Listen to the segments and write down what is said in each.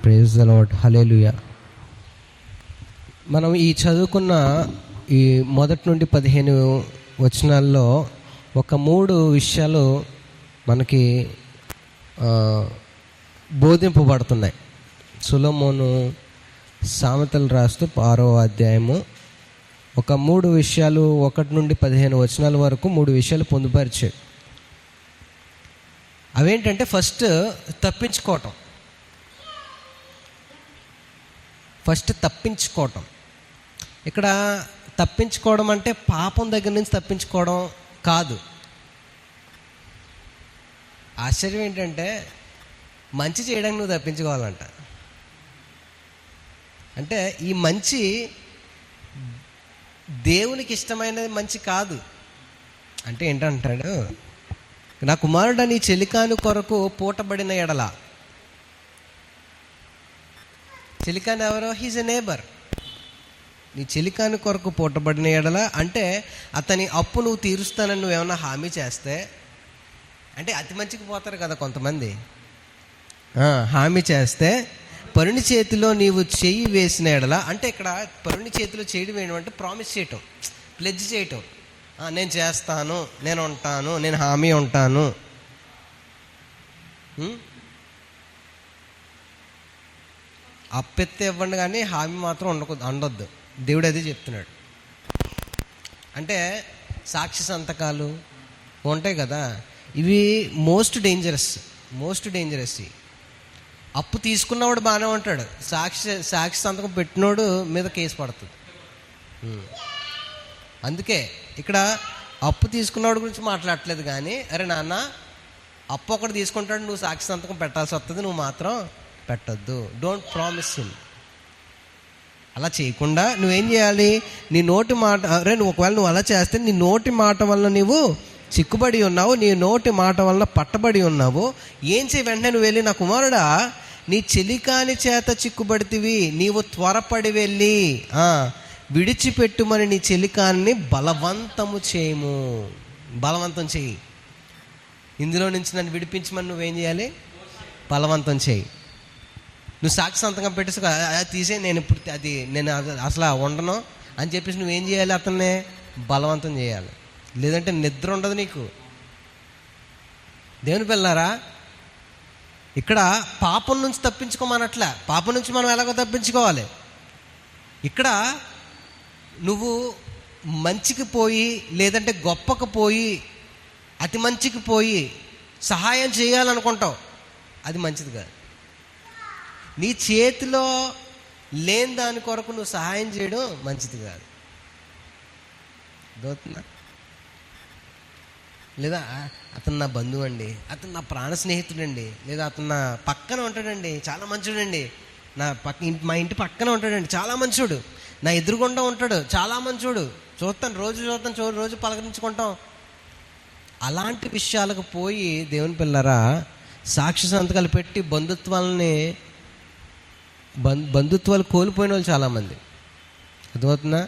Praise the lord, హల్లెలూయా. మనం ఈ చదువుకున్న ఈ మొదటి నుండి 15 వచనాల్లో ఒక 3 విషయాలు మనకి బోధింపబడుతున్నాయి. సొలొమోను సామెతలు రాస్తూ 6వ అధ్యాయము ఒక 3 విషయాలు 1 నుండి 15 వచనాల వరకు 3 విషయాలు పొందుపరిచాడు. అవేంటంటే ఫస్ట్ తప్పించుకోవటం. ఇక్కడ తప్పించుకోవడం అంటే పాపం దగ్గర నుంచి తప్పించుకోవడం కాదు. ఆశ్చర్యం ఏంటంటే మంచి చేయడానికి నువ్వు తప్పించుకోవాలంట. అంటే ఈ మంచి దేవునికి ఇష్టమైనది మంచి కాదు. అంటే ఏంటంటాడు, నా కుమారుడు నీ చెలికాని కొరకు పూటబడిన ఎడల. చెలికాని ఎవరో? He's a neighbour. నీ చెలికాని కొరకు పూటబడిన ఎడల అంటే అతని అప్పు నువ్వు తీరుస్తానని నువ్వేమన్నా హామీ చేస్తే, అంటే అతి మంచికి పోతారు కదా కొంతమంది, హామీ చేస్తే పరుని చేతిలో నీవు చెయ్యి వేసిన ఎడల, అంటే ఇక్కడ పరుని చేతిలో చేయడం ఏంటంటే ప్రామిస్ చేయటం, ప్లెడ్జ్ చేయటం. నేను చేస్తాను, నేను ఉంటాను, నేను హామీ ఉంటాను. అప్పెత్తే ఇవ్వండి కానీ హామీ మాత్రం ఉండొద్దు. దేవుడు అదే చెప్తున్నాడు. అంటే సాక్షి సంతకాలు ఉంటాయి కదా, ఇవి మోస్ట్ డేంజరస్. అప్పు తీసుకున్నవాడు బాగానే ఉంటాడు, సాక్షి సంతకం పెట్టినోడు మీద కేసు పడుతుంది. అందుకే ఇక్కడ అప్పు తీసుకున్నవాడి గురించి మాట్లాడట్లేదు కానీ, అరే నాన్న అప్పు ఒకటి తీసుకుంటాడు, నువ్వు సాక్షి సంతకం పెట్టాల్సి వస్తుంది, నువ్వు మాత్రం పెట్టద్దు. Don't promise him. అలా చేయకుండా నువ్వేం చేయాలి? నీ నోటి మాట, అరే ఒకవేళ నువ్వు అలా చేస్తే నీ నోటి మాట వల్ల నీవు చిక్కుబడి ఉన్నావు, నీ నోటి మాట వల్ల పట్టబడి ఉన్నావు. ఏం చేయి? వెంటనే నువ్వు వెళ్ళి, నా కుమారుడా నీ చెలికాని చేత చిక్కుబడితివి, నీవు త్వరపడి వెళ్ళి విడిచిపెట్టుమని నీ చెలికాన్ని బలవంతం చేయి. ఇందులో నుంచి నన్ను విడిపించమని నువ్వేం చేయాలి? బలవంతం చేయి. నువ్వు సాక్షి సంతకం పెట్టేసి తీసే, నేను అసలు ఉండను అని చెప్పేసి నువ్వేం చేయాలి? అతన్నే బలవంతం చేయాలి. లేదంటే నిద్ర ఉండదు నీకు. దేవుని పిల్లారా, ఇక్కడ పాపం నుంచి తప్పించుకోమనట్లే. పాపం నుంచి మనం ఎలాగో తప్పించుకోవాలి. ఇక్కడ నువ్వు మంచికి పోయి, లేదంటే గొప్పకు పోయి, అతి మంచికి పోయి సహాయం చేయాలనుకుంటావు, అది మంచిది కాదు. నీ చేతిలో లేని దాని కొరకు నువ్వు సహాయం చేయడం మంచిది కాదు. దోతున్నా? లేదా అతను నా బంధువు అండి, అతను నా ప్రాణ స్నేహితుడండి, లేదా అతను నా పక్కన ఉంటాడండి, చాలా మంచోడండి, మా ఇంటి పక్కన ఉంటాడండి, చాలా మంచోడు, నా ఎదురుగుండా ఉంటాడు, చాలా మంచోడు, రోజు పలకరించుకుంటాం. అలాంటి విషయాలకు పోయి దేవుని పిల్లరా సాక్షి సంతకాలు పెట్టి బంధుత్వాలు కోల్పోయిన వాళ్ళు చాలామంది. అర్థమవుతుందా?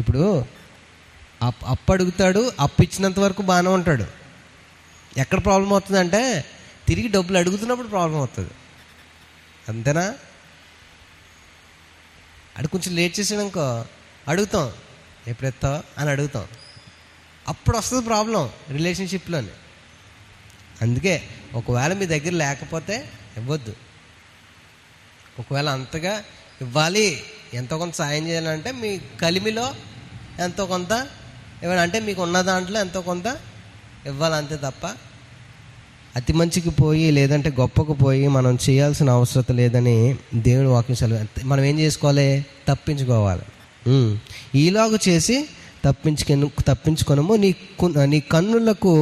ఇప్పుడు అప్పు అడుగుతాడు, అప్పు ఇచ్చినంత వరకు బాగానే ఉంటాడు. ఎక్కడ ప్రాబ్లం అవుతుందంటే తిరిగి డబ్బులు అడుగుతున్నప్పుడు ప్రాబ్లం అవుతుంది. అంతేనా? కొంచెం లేట్ చేసాడనుకో, అడుగుతాం, ఎప్పుడెత్తావు అని అడుగుతాం, అప్పుడు వస్తుంది ప్రాబ్లం రిలేషన్షిప్లోని. అందుకే ఒకవేళ మీ దగ్గర లేకపోతే ఇవ్వద్దు. ఒకవేళ అంతగా ఇవ్వాలి, ఎంతో కొంత సాయం చేయాలంటే మీ కలిమిలో ఎంతో కొంత ఇవ్వాలి, అంటే మీకు ఉన్న దాంట్లో ఎంతో కొంత ఇవ్వాలి, అంతే తప్ప అతి మంచికి పోయి లేదంటే గొప్పకు పోయి మనం చేయాల్సిన అవసరం లేదని దేవుని వాక్యం సెలవు. మనం ఏం చేసుకోవాలి? తప్పించుకోవాలి. ఈలాగు చేసి తప్పించుకొనము. నీ కన్నులకు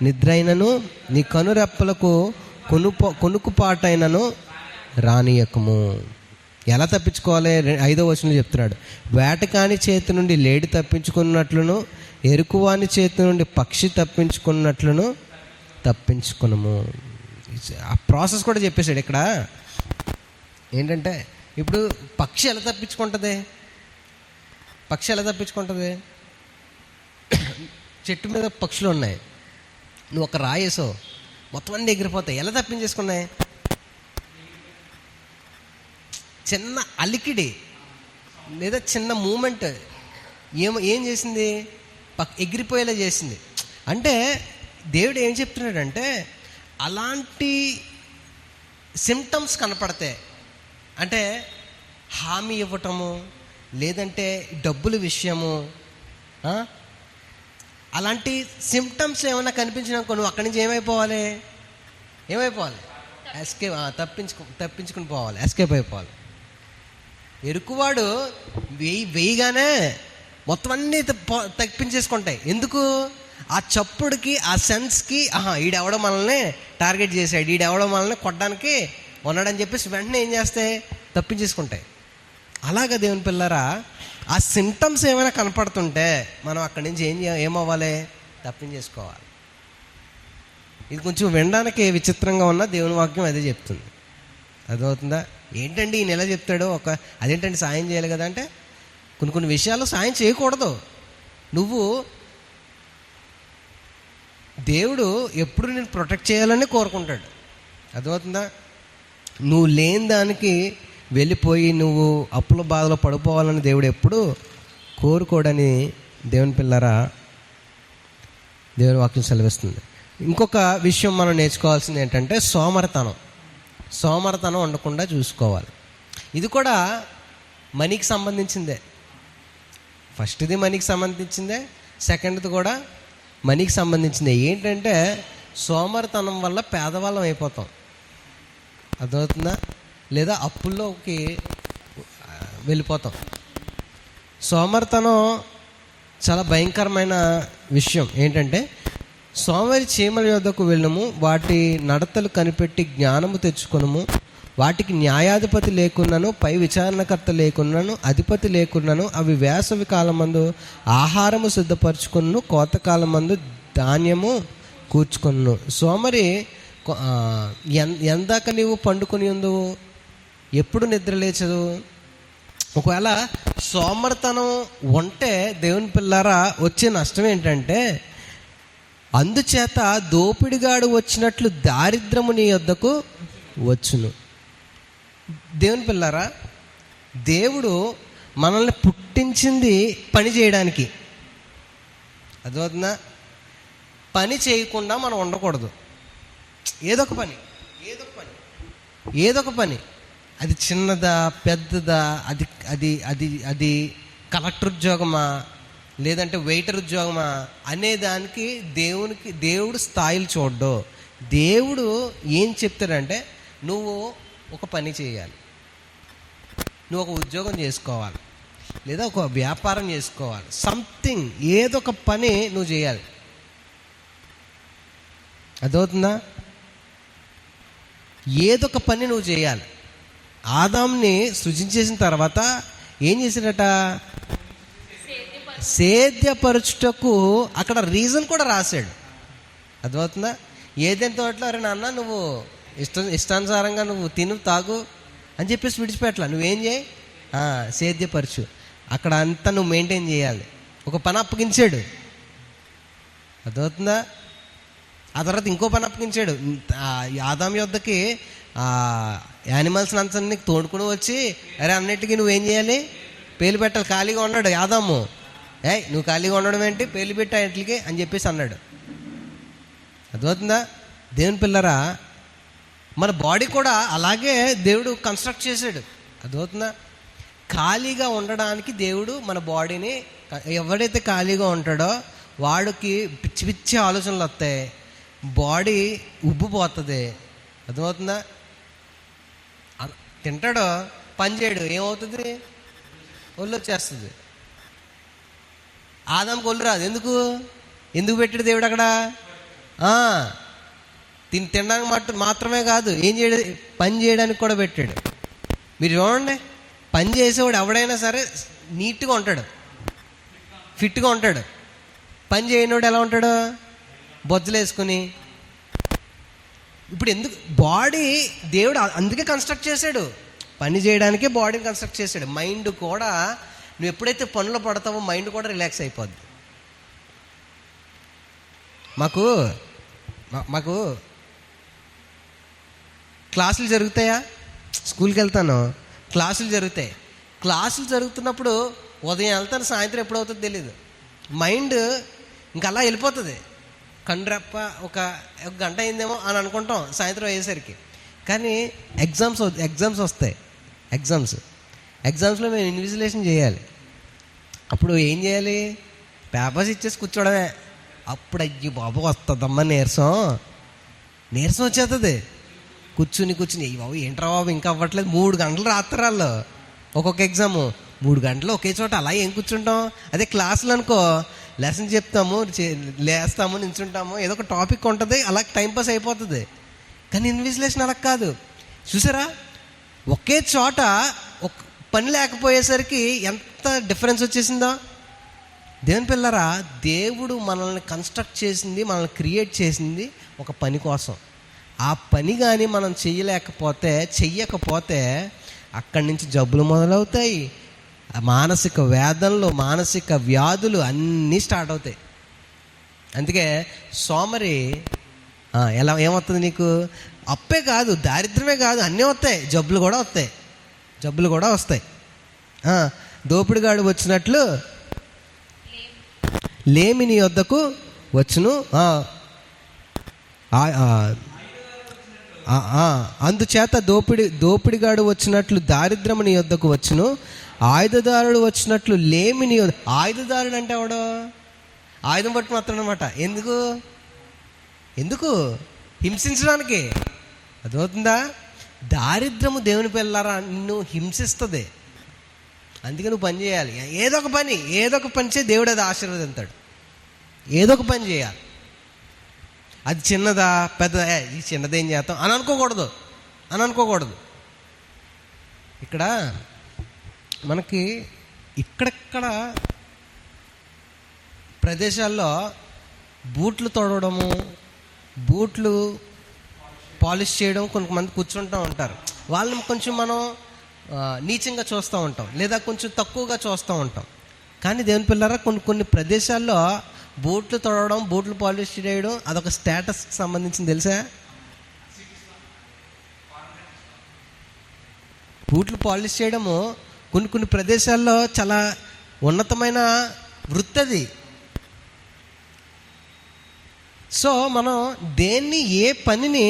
నిద్రైనను, నీ కనురెప్పలకు కొనుకుపాటైనను రానియకము. ఎలా తప్పించుకోవాలి? 5వ వచనంలో చెప్తున్నాడు, వేటకాని చేతి నుండి లేడి తప్పించుకున్నట్లును, ఎరుకువాని చేతి నుండి పక్షి తప్పించుకున్నట్లును తప్పించుకునము. ఆ ప్రాసెస్ కూడా చెప్పేశాడు ఇక్కడ. ఏంటంటే ఇప్పుడు పక్షి ఎలా తప్పించుకుంటుంది? చెట్టు మీద పక్షులు ఉన్నాయి, నువ్వు ఒక రాయేసో మొత్తం అన్నీ ఎగిరిపోతాయి. ఎలా తప్పించేసుకున్నాయి? చిన్న అలికిడి లేదా చిన్న మూమెంట్ ఏం చేసింది? ఎగిరిపోయేలా చేసింది. అంటే దేవుడు ఏం చెప్తున్నాడంటే, అలాంటి సిమ్టమ్స్ కనపడతాయి అంటే హామీ ఇవ్వటము, లేదంటే డబ్బుల విషయము, అలాంటి సిమ్టమ్స్ ఏమైనా కనిపించినాకో నువ్వు అక్కడి నుంచి ఏమైపోవాలి? ఎస్కేప్, తప్పించుకుని పోవాలి, ఎస్కేప్ అయిపోవాలి. ఎరుకువాడు వేయగానే మొత్తం అన్నీ తప్పించేసుకుంటాయి. ఎందుకు? ఆ చప్పుడుకి, ఆ సెన్స్కి, ఈడెవడో మనల్ని టార్గెట్ చేశాడు, ఈడెవడో మనల్ని కొట్టడానికి ఉన్నాడని చెప్పేసి వెంటనే ఏం చేస్తాయి? తప్పించేసుకుంటాయి. అలాగా దేవుని పిల్లరా, ఆ సింటమ్స్ ఏమైనా కనపడుతుంటే మనం అక్కడి నుంచి ఏమవ్వాలి? తప్పించేసుకోవాలి. ఇది కొంచెం వినడానికి విచిత్రంగా ఉన్న దేవుని వాక్యం అదే చెప్తుంది. అర్థమవుతుందా? ఏంటండి ఈయన ఎలా చెప్తాడు? అదేంటండి సాయం చేయాలి కదా అంటే, కొన్ని విషయాలు సాయం చేయకూడదు. నువ్వు దేవుడు ఎప్పుడు నేను ప్రొటెక్ట్ చేయాలని కోరుకుంటాడు. అర్థమవుతుందా? నువ్వు లేని దానికి వెళ్ళిపోయి నువ్వు అప్పుల బాధలో పడిపోవాలని దేవుడు ఎప్పుడు కోరుకోడని దేవుని పిల్లరా దేవుని వాక్యం సెలవిస్తుంది. ఇంకొక విషయం మనం నేర్చుకోవాల్సింది ఏంటంటే సోమరతనం ఉండకుండా చూసుకోవాలి. ఇది కూడా మనీకి సంబంధించిందే. ఫస్ట్ది మనీకి సంబంధించిందే, సెకండ్ది కూడా మనీకి సంబంధించిందే. ఏంటంటే సోమరితనం వల్ల పేదవాళ్ళం అయిపోతాం. అర్థమవుతుందా? లేదా అప్పుల్లోకి వెళ్ళిపోతాం. సోమరితనం చాలా భయంకరమైన విషయం. ఏంటంటే, సోమరి చీమల యొద్దకు వెళ్ళము, వాటి నడతలు కనిపెట్టి జ్ఞానము తెచ్చుకొనుము. వాటికి న్యాయాధిపతి లేకున్నాను, పై విచారణకర్త లేకున్నాను, అధిపతి లేకున్నాను. అవి వేసవి కాలమందు ఆహారము సిద్ధపరచుకొను, కోతకాలం మందు ధాన్యము కూర్చుకొను. సోమరి ఎందాక నీవు పండుకొని ఉందువు, ఎప్పుడు నిద్ర లేచదు. ఒకవేళ సోమరితనం ఉంటే దేవుని పిల్లారా వచ్చే నష్టం ఏంటంటే, అందుచేత దోపిడిగాడు వచ్చినట్లు దారిద్రము నీ యొద్దకు వచ్చును. దేవుని పిల్లారా, దేవుడు మనల్ని పుట్టించింది పని చేయడానికి. అర్థమవుతుందా? పని చేయకుండా మనం ఉండకూడదు. ఏదో ఒక పని అది చిన్నదా పెద్దదా, అది అది అది అది కలెక్టర్ ఉద్యోగమా లేదంటే వెయిటర్ ఉద్యోగమా అనేదానికి దేవుడు స్థాయిలు చూడ్డు. దేవుడు ఏం చెప్తాడంటే, నువ్వు ఒక పని చేయాలి, నువ్వు ఒక ఉద్యోగం చేసుకోవాలి, లేదా ఒక వ్యాపారం చేసుకోవాలి, సంథింగ్ ఏదో ఒక పని నువ్వు చేయాలి. అదవుతుందా? ఏదో ఒక పని నువ్వు చేయాలి. ఆదాంని సృజించేసిన తర్వాత ఏం చేశాడట? సేద్యపరచుటకు అక్కడ రీజన్ కూడా రాశాడు. అర్థమవుతుందా? ఏదైనా తోటలో అరే నాన్న నువ్వు ఇష్టానుసారంగా నువ్వు తిను తాగు అని చెప్పేసి విడిచిపెట్టలా. నువ్వేం చేయి? సేద్యపరచు. అక్కడ అంతా నువ్వు మెయింటైన్ చేయాలి. ఒక పని అప్పగించాడు. అర్థమవుతుందా? ఆ తర్వాత ఇంకో పని అప్పగించాడు. ఆదాం యొద్దకి యానిమల్స్ అంతా తోడుకుని వచ్చి అరే అన్నిటికీ నువ్వేం చేయాలి? పేలు పెట్టాలి. ఖాళీగా ఉన్నాడు ఆదాము. నువ్వు ఖాళీగా ఉండడం ఏంటి? పేలు పెట్టా ఇంటికి అని చెప్పేసి అన్నాడు. అర్థమవుతుందా? దేవుని పిల్లరా, మన బాడీ కూడా అలాగే దేవుడు కన్స్ట్రక్ట్ చేశాడు. అర్థమవుతుందా? ఖాళీగా ఉండడానికి దేవుడు మన బాడీని, ఎవడైతే ఖాళీగా ఉంటాడో వాడికి పిచ్చి పిచ్చి ఆలోచనలు వస్తాయి, బాడీ ఉబ్బిపోతుంది. అర్థమవుతుందా? తింటాడో పని చేయడు, ఏమవుతుంది? ఒళ్ళు వచ్చేస్తుంది. ఆదాంకి ఒళ్ళు రాదు. ఎందుకు పెట్టాడు దేవుడు అక్కడ? తినడానికి మాత్రమే కాదు, ఏం చేయడం, పని చేయడానికి కూడా పెట్టాడు. మీరు చూడండి, పని చేసేవాడు ఎవడైనా సరే నీట్గా ఉంటాడు, ఫిట్గా ఉంటాడు. పని చేయనివాడు ఎలా ఉంటాడు? బొజ్జలు వేసుకుని. ఇప్పుడు ఎందుకు బాడీ దేవుడు అందుకే కన్స్ట్రక్ట్ చేశాడు, పని చేయడానికే బాడీని కన్స్ట్రక్ట్ చేశాడు. మైండ్ కూడా నువ్వు ఎప్పుడైతే పనులు పడతావో మైండ్ కూడా రిలాక్స్ అయిపోద్ది. మాకు క్లాసులు జరుగుతాయా? స్కూల్కి వెళ్తాను, క్లాసులు జరుగుతాయి. క్లాసులు జరుగుతున్నప్పుడు ఉదయం వెళ్తాను, సాయంత్రం ఎప్పుడవుతుందో తెలియదు. మైండ్ ఇంకా అలా వెళ్ళిపోతుంది. కండ్రెప్ప ఒక గంట అయిందేమో అని అనుకుంటాం సాయంత్రం అయ్యేసరికి. కానీ ఎగ్జామ్స్ వస్తాయి. ఎగ్జామ్స్లో మేము ఇన్విజిలేషన్ చేయాలి. అప్పుడు ఏం చేయాలి? పేపర్స్ ఇచ్చేసి కూర్చోవడమే. అప్పుడు అయ్యి బాబు వస్తుందమ్మా నీరసం వచ్చేస్తుంది. కూర్చుని అయ్యి బాబు ఏంట్రా బాబు ఇంకా అవ్వట్లేదు. 3 గంటలు రాత్రాల్లో ఒక్కొక్క ఎగ్జాము, 3 గంటలు ఒకే చోట అలా ఏం కూర్చుంటాం. అదే క్లాసులు అనుకో, లెసన్ చెప్తాము, లేస్తాము, నించుంటాము, ఏదో ఒక టాపిక్ ఉంటుంది, అలా టైంపాస్ అయిపోతుంది. కానీ ఇన్విజిలేషన్ అలా కాదు. చూసారా, ఒకే చోట ఒక పని లేకపోయేసరికి ఎంత డిఫరెన్స్ వచ్చేసిందో. దేవుని పిల్లరా, దేవుడు మనల్ని కన్స్ట్రక్ట్ చేసింది, మనల్ని క్రియేట్ చేసింది ఒక పని కోసం. ఆ పని కానీ మనం చెయ్యకపోతే అక్కడి నుంచి జబ్బులు మొదలవుతాయి, మానసిక వేదనలు, మానసిక వ్యాధులు అన్నీ స్టార్ట్ అవుతాయి. అందుకే సోమరి ఏమవుతుంది నీకు? అప్పే కాదు, దారిద్ర్యమే కాదు, అన్నీ వస్తాయి, జబ్బులు కూడా వస్తాయి. దోపిడిగాడు వచ్చినట్లు లేమి నీ వద్దకు వచ్చును, అందుచేత దోపిడిగాడు వచ్చినట్లు దారిద్ర్యము నీ వద్దకు వచ్చును, ఆయుధదారుడు వచ్చినట్లు లేమి నీ వద్ద. ఆయుధదారుడు అంటే ఎవడో? ఆయుధం పట్టుకుని వస్తాడు అనమాట. ఎందుకు? హింసించడానికి. అదవుతుందా? దారిద్రము దేవుని పిల్లరా నిన్ను హింసిస్తుంది. అందుకే నువ్వు పని చేయాలి. ఏదో ఒక పని చేసి దేవుడు అది ఆశీర్వదిస్తాడు. ఏదో ఒక పని చేయాలి. అది చిన్నదా పెద్దదా, ఇది చిన్నదేం చేస్తాం అని అనుకోకూడదు. ఇక్కడ మనకి ఇక్కడెక్కడ ప్రదేశాల్లో బూట్లు తొడవడము, బూట్లు పాలిష్ చేయడం కొంతమంది కూర్చుంటూ ఉంటారు. వాళ్ళని కొంచెం మనం నీచంగా చూస్తూ ఉంటాం, లేదా కొంచెం తక్కువగా చూస్తూ ఉంటాం. కానీ దేవుని పిల్లరా, కొన్ని ప్రదేశాల్లో బూట్లు తొడవడం, బూట్లు పాలిష్ చేయడం అదొక స్టేటస్కి సంబంధించింది. తెలుసా? బూట్లు పాలిష్ చేయడము కొన్ని ప్రదేశాల్లో చాలా ఉన్నతమైన వృత్తి అది. సో మనం ఏ పనిని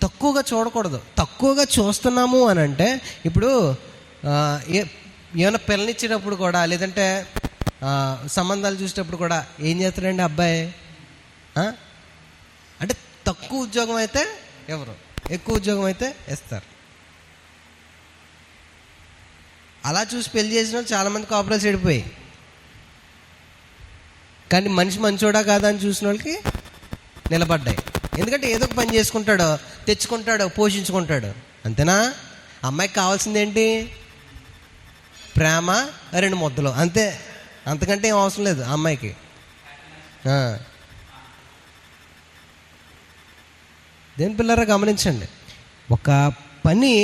తక్కువగా చూడకూడదు. తక్కువగా చూస్తున్నాము అని అంటే, ఇప్పుడు ఏమైనా పిల్లనిచ్చేటప్పుడు కూడా, లేదంటే సంబంధాలు చూసేటప్పుడు కూడా ఏం చేస్తాడండి అబ్బాయి? అంటే తక్కువ ఉద్యోగం అయితే ఎవరు, ఎక్కువ ఉద్యోగం అయితే ఇస్తారు. అలా చూసి పెళ్లి చేసిన వాళ్ళు చాలామంది కాపురాలు చెడిపోయి. కానీ మనిషి మంచోడా కాదా అని చూసిన వాళ్ళకి నిలబడ్డాయి. ఎందుకంటే ఏదో ఒక పని చేసుకుంటాడో, తెచ్చుకుంటాడో, పోషించుకుంటాడు. అంతేనా? అమ్మాయికి కావాల్సిందేంటి? ప్రేమ, 2 ముద్దలు, అంతే. అంతకంటే ఏం అవసరం లేదు అమ్మాయికి. దేని పిల్లరా గమనించండి, ఒక పని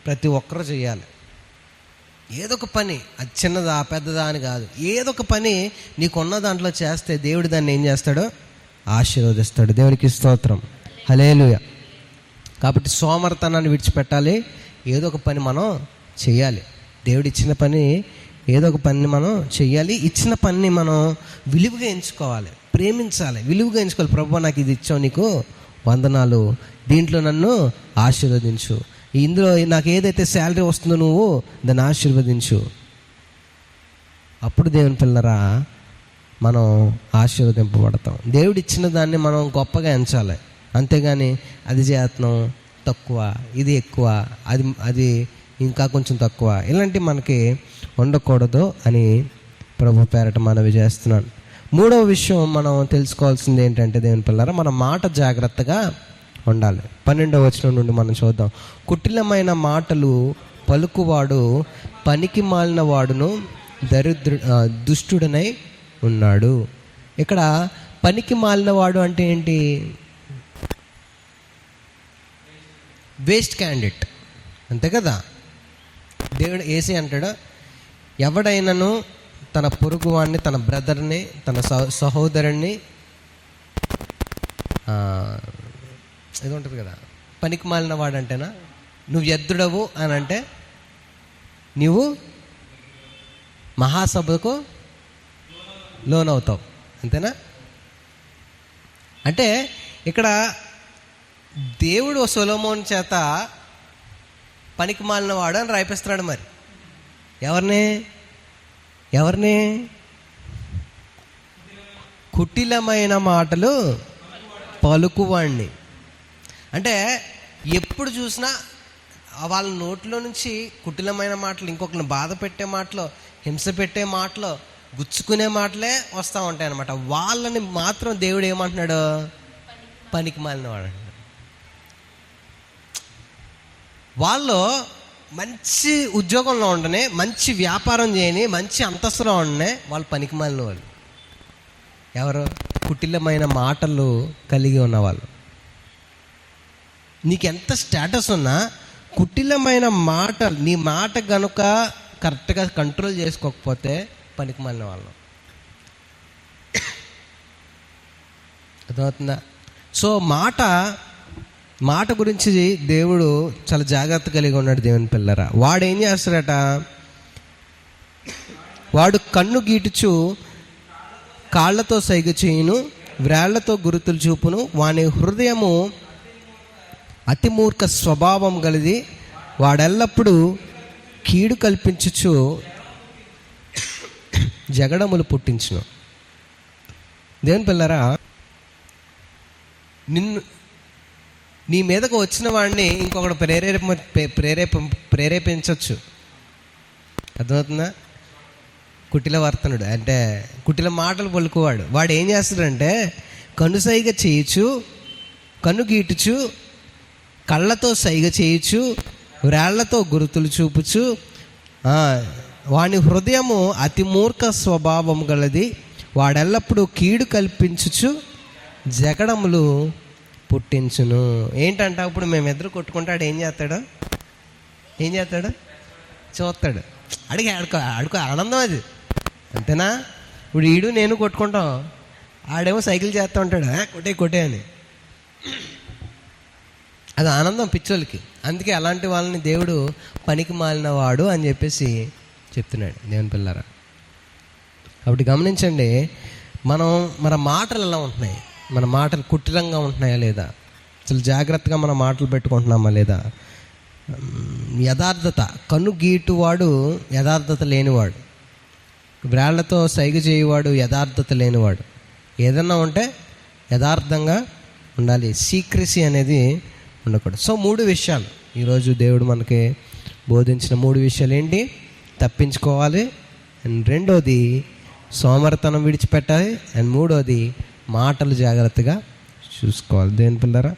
ప్రతి ఒక్కరూ చేయాలి. ఏదో ఒక పని, అది చిన్నదా పెద్దదా అని కాదు, ఏదో ఒక పని నీకున్న దాంట్లో చేస్తే దేవుడు దాన్ని ఏం చేస్తాడో ఆశీర్వదిస్తాడు. దేవునికి స్తోత్రం, హల్లెలూయా. కాబట్టి సోమరితనాన్ని విడిచిపెట్టాలి. ఏదో ఒక పని మనం చేయాలి. దేవుడు ఇచ్చిన పని, ఏదో ఒక పని మనం చెయ్యాలి. ఇచ్చిన పనిని మనం విలువగా ఎంచుకోవాలి, ప్రేమించాలి, విలువగా ఎంచుకోవాలి. ప్రభువా, నాకు ఇది ఇచ్చావు, నీకు వందనాలు, దీంట్లో నన్ను ఆశీర్వదించు, ఇందులో నాకు ఏదైతే శాలరీ వస్తుందో నువ్వు దాన్ని ఆశీర్వదించు. అప్పుడు దేవుని పిల్లరా మనం ఆశీర్వదింపబడతాం. దేవుడు ఇచ్చిన దాన్ని మనం గొప్పగా ఎంచాలి. అంతేగాని అది చేతనం తక్కువ, ఇది ఎక్కువ, అది ఇంకా కొంచెం తక్కువ, ఇలాంటివి మనకి ఉండకూడదు అని ప్రభు పేరట మనవి చేస్తున్నాను. 3వ విషయం మనం తెలుసుకోవాల్సింది ఏంటంటే, దేవుని పిల్లరా, మన మాట జాగ్రత్తగా ఉండాలి. 12వ వచనం నుండి మనం చూద్దాం. కుటిలమైన మాటలు పలుకువాడు పనికి మాలిన వాడును దుష్టుడనై ఉన్నాడు. ఇక్కడ పనికి మాలిన వాడు అంటే ఏంటి? వేస్ట్ క్యాండిడేట్, అంతే కదా. దేవుడు యేసే అంటాడు, ఎవడైనాను తన పొరుగువాడిని, తన బ్రదర్ని, తన సహోదరుణ్ణి ఇది ఉంటుంది కదా, పనికి మాలిన వాడు అంటేనా, నువ్వు ఎద్దుడవు అని అంటే నీవు మహాసభకు లోనవుతావు. అంతేనా? అంటే ఇక్కడ దేవుడు సొలొమోను చేత పనికి మాలిన వాడు అని రాయిపిస్తున్నాడు. మరి ఎవరిని? కుటిలమైన మాటలు పలుకువాణ్ణి. అంటే ఎప్పుడు చూసినా వాళ్ళ నోట్లో నుంచి కుటిలమైన మాటలు, ఇంకొకరిని బాధ పెట్టే మాటలు, హింస పెట్టే మాటలు, గుచ్చుకునే మాటలే వస్తూ ఉంటాయి అన్నమాట. వాళ్ళని మాత్రం దేవుడు ఏమంటున్నాడు? పనికి మాలిన వాడు. వాళ్ళు మంచి ఉద్యోగంలో ఉండనే, మంచి వ్యాపారం చేయని, మంచి అంతస్తులో ఉండనే వాళ్ళు పనికి మాలిన వాళ్ళు. ఎవరు? కుటిలమైన మాటలు కలిగి ఉన్నవాళ్ళు. నీకెంత స్టేటస్ ఉన్నా కుటిలమైన మాటలు, నీ మాట కనుక కరెక్ట్గా కంట్రోల్ చేసుకోకపోతే పనికి మాలిన వాళ్ళు. అర్థమవుతుందా? సో మాట గురించి దేవుడు చాలా జాగ్రత్త కలిగి ఉన్నాడు. దేవుని పిల్లరా, వాడు ఏం చేస్తాడట? వాడు కన్ను గీటుచు కాళ్ళతో సైగ చేయును, వ్రేళ్లతో గురుతులు చూపును. వాని హృదయము అతి మూర్ఖ స్వభావం గలది. వాడెల్లప్పుడూ కీడు కల్పించుచు జగడములు పుట్టించును. దేవుని పిల్లరా, నీ మీదకు వచ్చిన వాడిని ఇంకొకటి ప్రేరేపించవచ్చు. అర్థమవుతుందా? కుటిల వర్తనుడు అంటే కుటిల మాటలు పలుకువాడు. వాడు ఏం చేస్తాడంటే కన్ను సైగ చేయొచ్చు, కన్ను గీటుచు, కళ్ళతో సైగ చేయొచ్చు, వ్రేళ్లతో గురుతులు చూపుచు. వాని హృదయము అతి మూర్ఖ స్వభావం గలది. వాడెల్లప్పుడూ కీడు కల్పించుచు జగడములు పుట్టించును. ఏంటంట? ఇప్పుడు మేమిద్దరు కొట్టుకుంటాడు, ఏం చేస్తాడు? చూస్తాడు. అడుగు ఆనందం అది. అంతేనా? ఇప్పుడు ఈడు నేను కొట్టుకుంటాం, ఆడేమో సైకిల్ చేస్తూ ఉంటాడు, కొట్టే అని. అది ఆనందం పిచ్చోళ్ళకి. అందుకే అలాంటి వాళ్ళని దేవుడు పనికి మాలిన వాడు అని చెప్పేసి చెప్తున్నాడు. దేవుని పిల్లరా, కాబట్టి గమనించండి, మన మాటలు ఎలా ఉంటున్నాయి? మన మాటలు కుటిలంగా ఉంటున్నాయా లేదా? అసలు జాగ్రత్తగా మన మాటలు పెట్టుకుంటున్నామా లేదా? యథార్థత, కన్ను గీటువాడు యథార్థత లేనివాడు, వ్రేళ్లతో సైగ చేయవాడు యథార్థత లేనివాడు. ఏదన్నా ఉంటే యథార్థంగా ఉండాలి. సీక్రెసీ అనేది ఉండకూడదు. సో 3 విషయాలు ఈరోజు దేవుడు మనకి బోధించిన 3 విషయాలు ఏంటి? తప్పించుకోవాలి, అండ్ రెండోది సోమరితనం విడిచిపెట్టాలి, అండ్ మూడోది మాటలు జాగ్రత్తగా చూసుకోవాలి. దేవుని పిల్లరా,